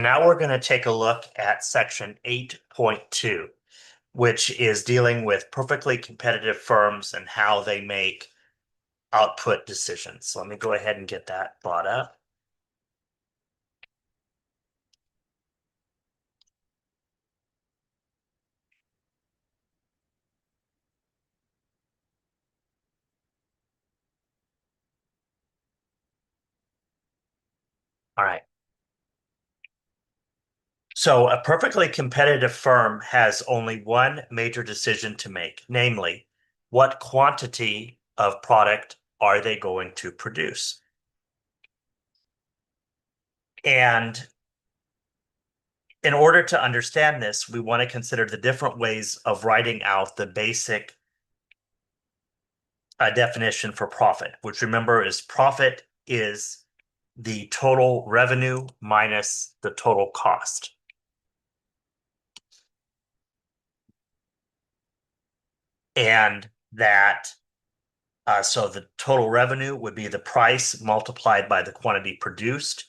Now we're going to take a look at section 8.2, which is dealing with perfectly competitive firms and how they make output decisions. So let me go ahead and get that brought up. All right. So a perfectly competitive firm has only one major decision to make, namely, what quantity of product are they going to produce? And in order to understand this, we want to consider the different ways of writing out the basic definition for profit, which remember is profit is the total revenue minus the total cost. And that, so the total revenue would be the price multiplied by the quantity produced.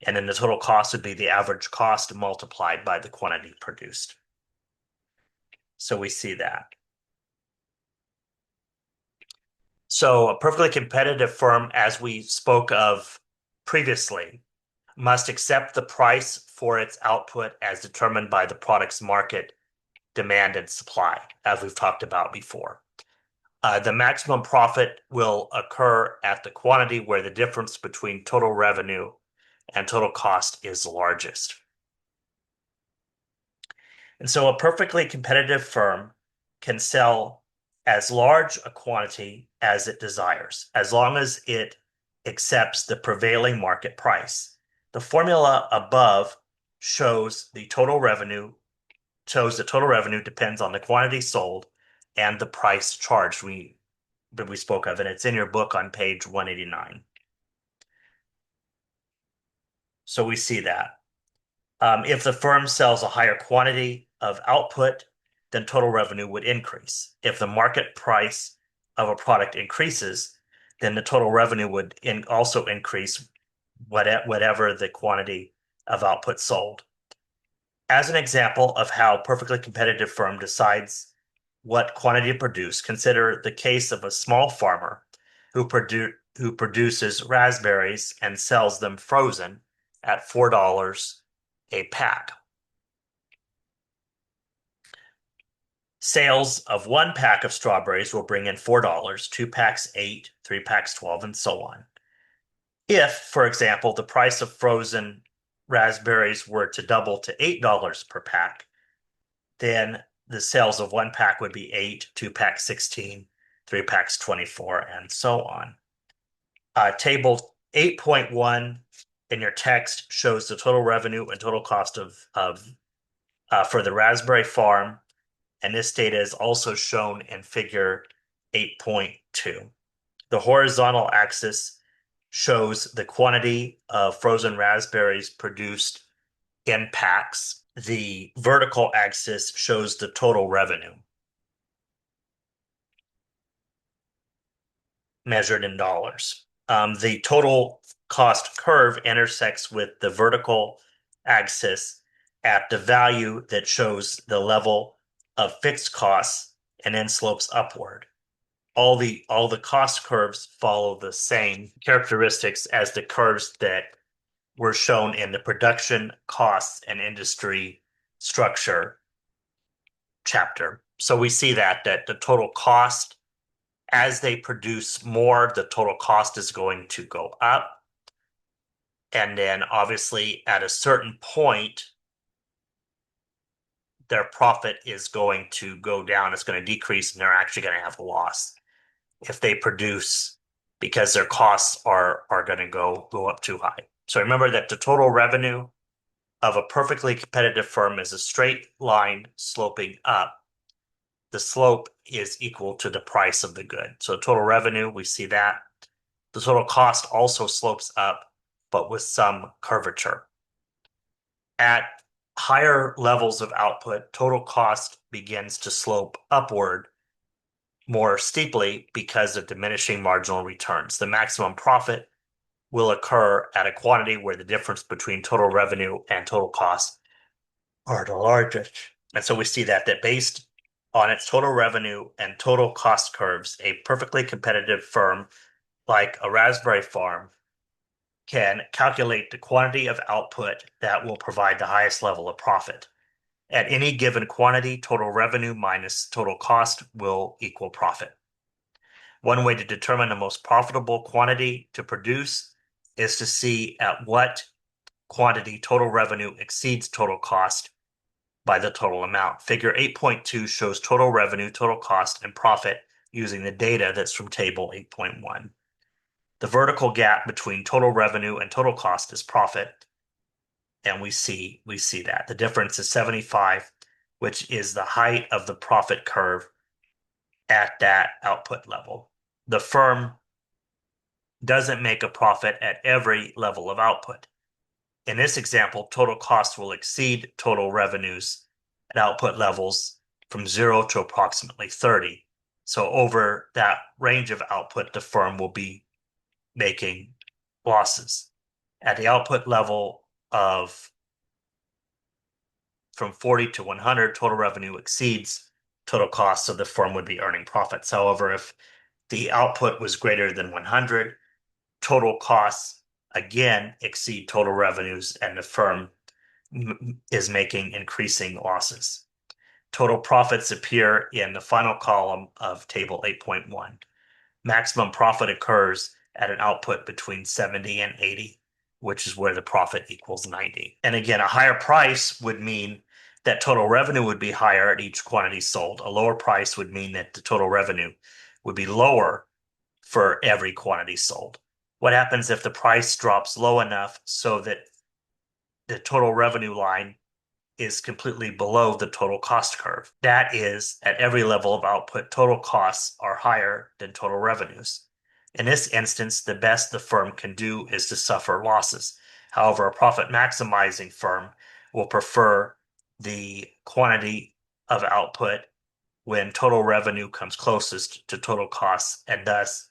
And then the total cost would be the average cost multiplied by the quantity produced. So we see that. So a perfectly competitive firm, as we spoke of previously, must accept the price for its output as determined by the product's market demand and supply, as we've talked about before. The maximum profit will occur at the quantity where the difference between total revenue and total cost is largest. And so a perfectly competitive firm can sell as large a quantity as it desires, as long as it accepts the prevailing market price. The formula above shows the total revenue depends on the quantity sold and the price charged that we spoke of, and it's in your book on page 189. So we see that. If the firm sells a higher quantity of output, then total revenue would increase. If the market price of a product increases, then the total revenue would also increase whatever the quantity of output sold. As an example of how a perfectly competitive firm decides what quantity to produce, consider the case of a small farmer who produces raspberries and sells them frozen at $4 a pack. Sales of one pack of strawberries will bring in $4, two packs 8, three packs 12, and so on. If, for example, the price of frozen raspberries were to double to $8 per pack, then the sales of one pack would be 8, two packs 16, three packs 24, and so on. Table 8.1 in your text shows the total revenue and total cost for the raspberry farm, and this data is also shown in figure 8.2. The horizontal axis shows the quantity of frozen raspberries produced in packs. The vertical axis shows the total revenue measured in dollars. The total cost curve intersects with the vertical axis at the value that shows the level of fixed costs and then slopes upward. All the cost curves follow the same characteristics as the curves that were shown in the production costs and industry structure chapter. So we see that the total cost, as they produce more, the total cost is going to go up. And then obviously at a certain point, their profit is going to go down. It's going to decrease and they're actually going to have a loss if they produce because their costs are going to go up too high. So remember that the total revenue of a perfectly competitive firm is a straight line sloping up. The slope is equal to the price of the good. So total revenue, we see that. The total cost also slopes up, but with some curvature. At higher levels of output, total cost begins to slope upward more steeply because of diminishing marginal returns. The maximum profit will occur at a quantity where the difference between total revenue and total cost are the largest. And so we see that based on its total revenue and total cost curves, a perfectly competitive firm like a raspberry farm can calculate the quantity of output that will provide the highest level of profit. At any given quantity, total revenue minus total cost will equal profit. One way to determine the most profitable quantity to produce is to see at what quantity total revenue exceeds total cost by the total amount. Figure 8.2 shows total revenue, total cost, and profit using the data that's from table 8.1. The vertical gap between total revenue and total cost is profit, and we see that. The difference is 75, which is the height of the profit curve at that output level. The firm doesn't make a profit at every level of output. In this example, total cost will exceed total revenues at output levels from 0 to approximately 30. So over that range of output, the firm will be making losses. At the output level of from 40 to 100, total revenue exceeds total cost, so the firm would be earning profits. However, if the output was greater than 100, total costs again exceed total revenues, and the firm is making increasing losses. Total profits appear in the final column of table 8.1. Maximum profit occurs at an output between 70 and 80, which is where the profit equals 90. And again, a higher price would mean that total revenue would be higher at each quantity sold. A lower price would mean that the total revenue would be lower for every quantity sold. What happens if the price drops low enough so that the total revenue line is completely below the total cost curve? That is, at every level of output, total costs are higher than total revenues. In this instance, the best the firm can do is to suffer losses. However, a profit maximizing firm will prefer the quantity of output when total revenue comes closest to total costs, and thus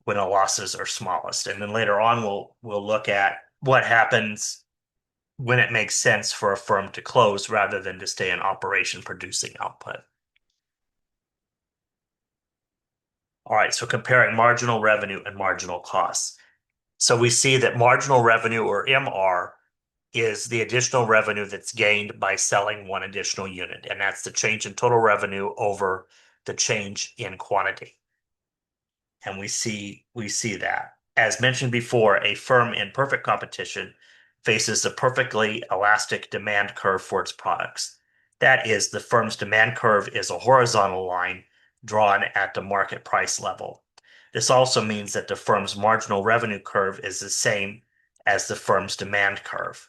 when the losses are smallest. And then later on, we'll look at what happens when it makes sense for a firm to close rather than to stay in operation producing output. All right, so comparing marginal revenue and marginal costs. So we see that marginal revenue, or MR, is the additional revenue that's gained by selling one additional unit, and that's the change in total revenue over the change in quantity. And we see that. As mentioned before, a firm in perfect competition faces a perfectly elastic demand curve for its products. That is, the firm's demand curve is a horizontal line drawn at the market price level. This also means that the firm's marginal revenue curve is the same as the firm's demand curve.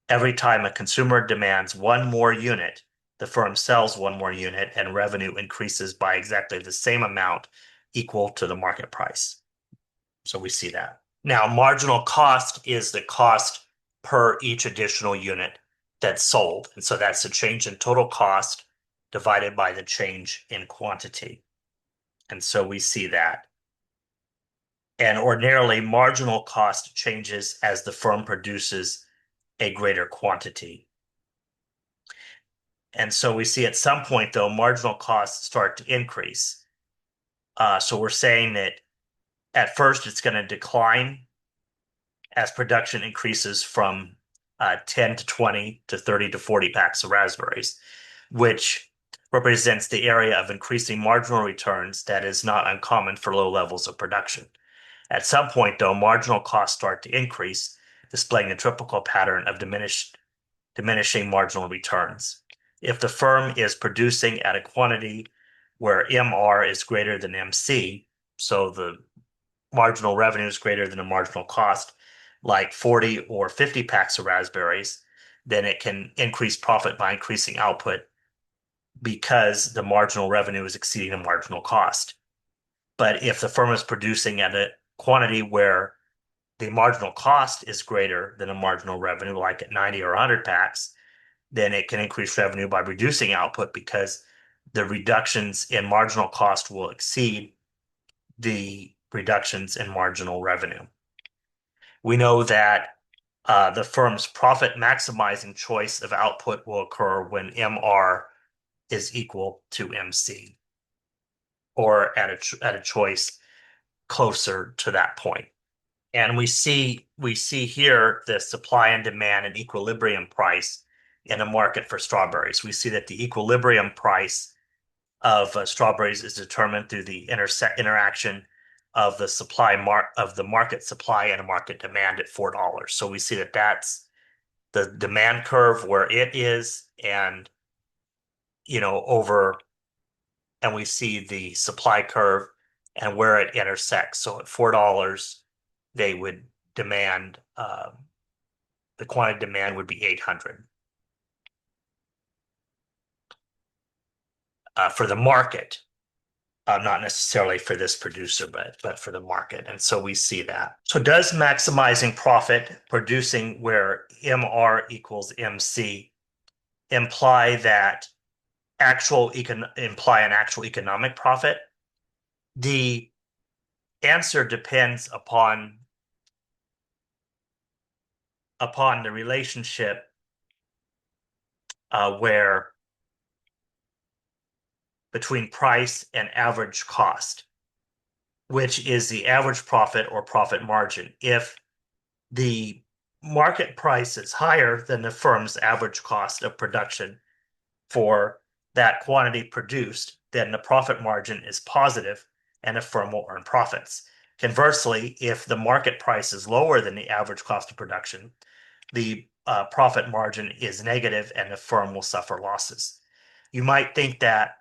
Every time a consumer demands one more unit, the firm sells one more unit, and revenue increases by exactly the same amount equal to the market price. So we see that. Now, marginal cost is the cost per each additional unit that's sold. And so that's the change in total cost divided by the change in quantity. And so we see that. And ordinarily, marginal cost changes as the firm produces a greater quantity. And so we see at some point, though, marginal costs start to increase. So we're saying that at first it's going to decline as production increases from 10 to 20 to 30 to 40 packs of raspberries, which represents the area of increasing marginal returns that is not uncommon for low levels of production. At some point, though, marginal costs start to increase, displaying a typical pattern of diminishing marginal returns. If the firm is producing at a quantity where MR is greater than MC, so the marginal revenue is greater than the marginal cost, like 40 or 50 packs of raspberries, then it can increase profit by increasing output because the marginal revenue is exceeding the marginal cost. But if the firm is producing at a quantity where the marginal cost is greater than the marginal revenue, like at 90 or 100 packs, then it can increase revenue by reducing output because the reductions in marginal cost will exceed the reductions in marginal revenue. We know that the firm's profit maximizing choice of output will occur when MR is equal to MC, or at a choice closer to that point. And we see here the supply and demand and equilibrium price in a market for strawberries. We see that the equilibrium price of strawberries is determined through the interaction of the market supply and market demand at $4. So we see that that's the demand curve where it is, and over, and we see the supply curve and where it intersects. So at $4, they would demand the quantity demand would be 800 for the market. Not necessarily for this producer, but for the market. And so we see that. So does maximizing profit, producing where MR equals MC, imply an actual economic profit? The answer depends upon the relationship where between price and average cost, which is the average profit or profit margin. If the market price is higher than the firm's average cost of production for that quantity produced, then the profit margin is positive and the firm will earn profits. Conversely, if the market price is lower than the average cost of production, the profit margin is negative and the firm will suffer losses. You might think that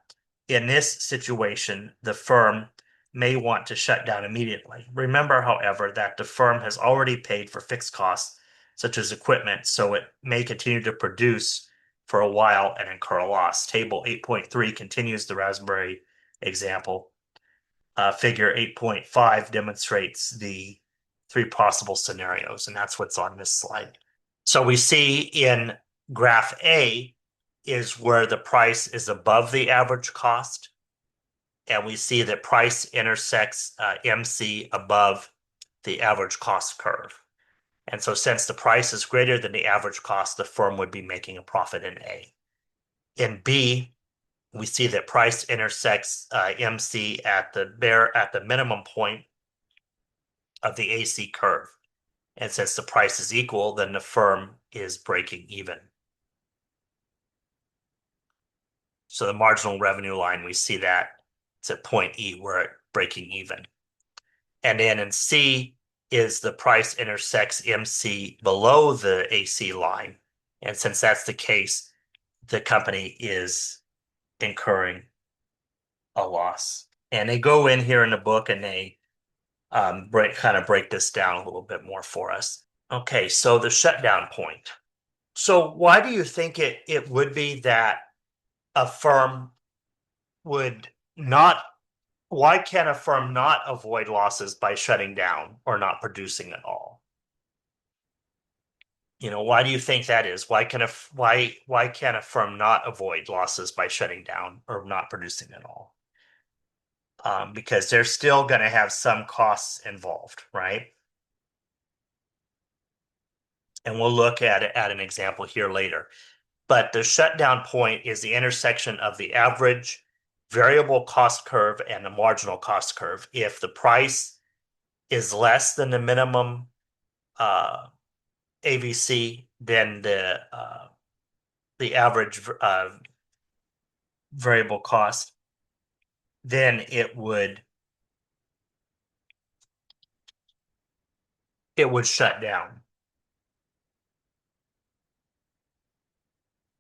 in this situation, the firm may want to shut down immediately. Remember, however, that the firm has already paid for fixed costs, such as equipment, so it may continue to produce for a while and incur a loss. Table 8.3 continues the raspberry example. Figure 8.5 demonstrates the three possible scenarios, and that's what's on this slide. So we see in graph A is where the price is above the average cost, and we see that price intersects MC above the average cost curve. And so since the price is greater than the average cost, the firm would be making a profit in A. In B, we see that price intersects MC at the minimum point of the AC curve. And since the price is equal, then the firm is breaking even. So the marginal revenue line, we see that it's at point E where it's breaking even. And then in C is the price intersects MC below the AC line. And since that's the case, the company is incurring a loss. And they go in here in the book and they break this down a little bit more for us. Okay, so the shutdown point. So why do you think it would be that a firm would not, why can a firm not avoid losses by shutting down or not producing at all? Why do you think that is? Why can a firm not avoid losses by shutting down or not producing at all? Because they're still going to have some costs involved, right? And we'll look at an example here later. But the shutdown point is the intersection of the average variable cost curve and the marginal cost curve. If the price is less than the minimum AVC, then the average variable cost, then it would shut down.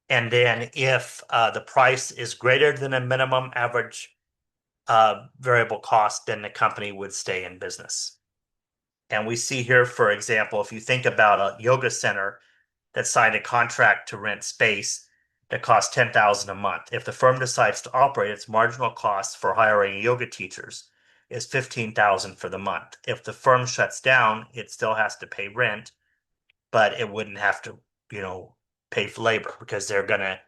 And then if the price is greater than a minimum average variable cost, then the company would stay in business. And we see here, for example, if you think about a yoga center that signed a contract to rent space that costs $10,000 a month. If the firm decides to operate, its marginal cost for hiring yoga teachers is $15,000 for the month. If the firm shuts down, it still has to pay rent, but it wouldn't have to, pay for labor because they're going to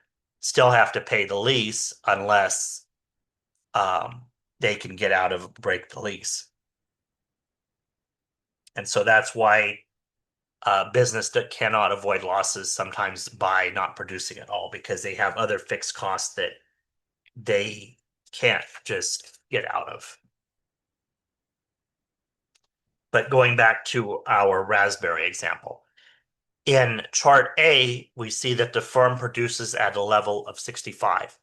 still have to pay the lease unless they can break the lease. And so that's why a business that cannot avoid losses sometimes by not producing at all because they have other fixed costs that they can't just get out of. But going back to our raspberry example, in chart A, we see that the firm produces at a level of 65.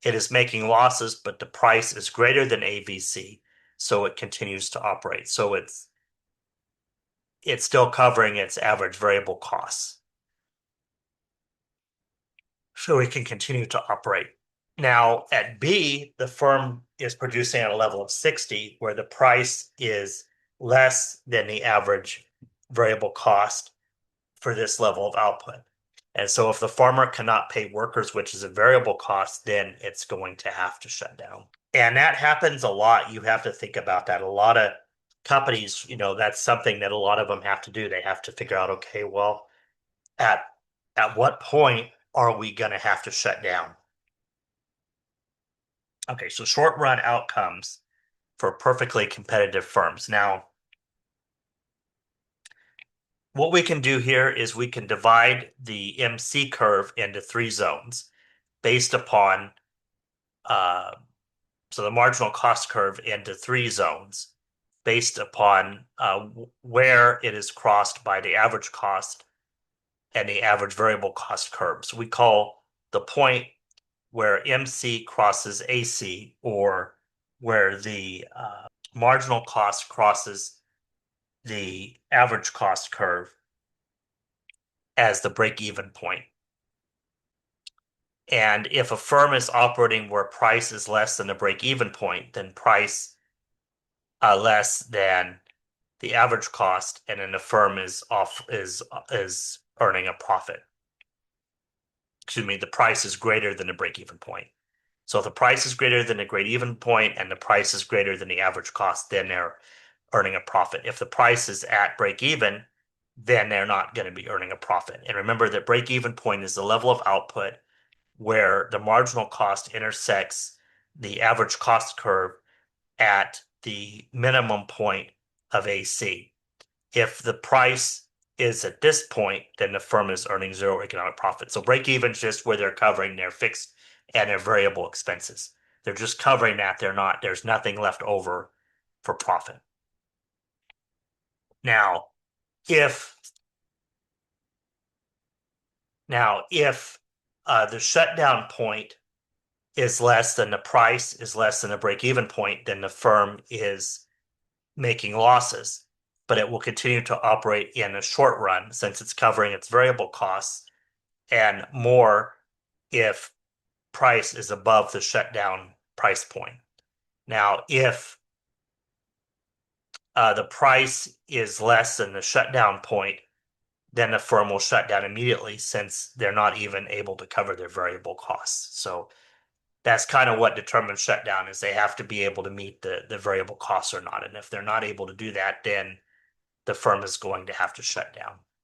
It is making losses, but the price is greater than ABC, so it continues to operate. So it's still covering its average variable costs. So it can continue to operate. Now at B, the firm is producing at a level of 60, where the price is less than the average variable cost for this level of output. And so if the farmer cannot pay workers, which is a variable cost, then it's going to have to shut down. And that happens a lot. You have to think about that. A lot of companies, that's something that a lot of them have to do. They have to figure out, okay, well, at at what point are we going to have to shut down? Okay, so short run outcomes for perfectly competitive firms. Now, what we can do here is we can divide the MC curve into three zones based upon uh, so the marginal cost curve into three zones based upon where it is crossed by the average cost and the average variable cost curves. We call the point where MC crosses AC, or where the marginal cost crosses the average cost curve, as the break-even point. And if a firm is operating where price is less than the break-even point, then price less than the average cost, and then the firm is earning a profit. Excuse me, the price is greater than the break-even point. So if the price is greater than the break-even point and the price is greater than the average cost, then they're earning a profit. If the price is at break-even, then they're not going to be earning a profit. And remember that break-even point is the level of output where the marginal cost intersects the average cost curve at the minimum point of AC. If the price is at this point, then the firm is earning zero economic profit. So break even is just where they're covering their fixed and their variable expenses. They're just covering that. There's nothing left over for profit. Now, if if the shutdown point is less than the price, is less than the break-even point, then the firm is making losses, but it will continue to operate in the short run since it's covering its variable costs, and more if price is above the shutdown price point. Now, if the price is less than the shutdown point, then the firm will shut down immediately since they're not even able to cover their variable costs. So that's kind of what determines shutdown is they have to be able to meet the variable costs or not. And if they're not able to do that, then the firm is going to have to shut down.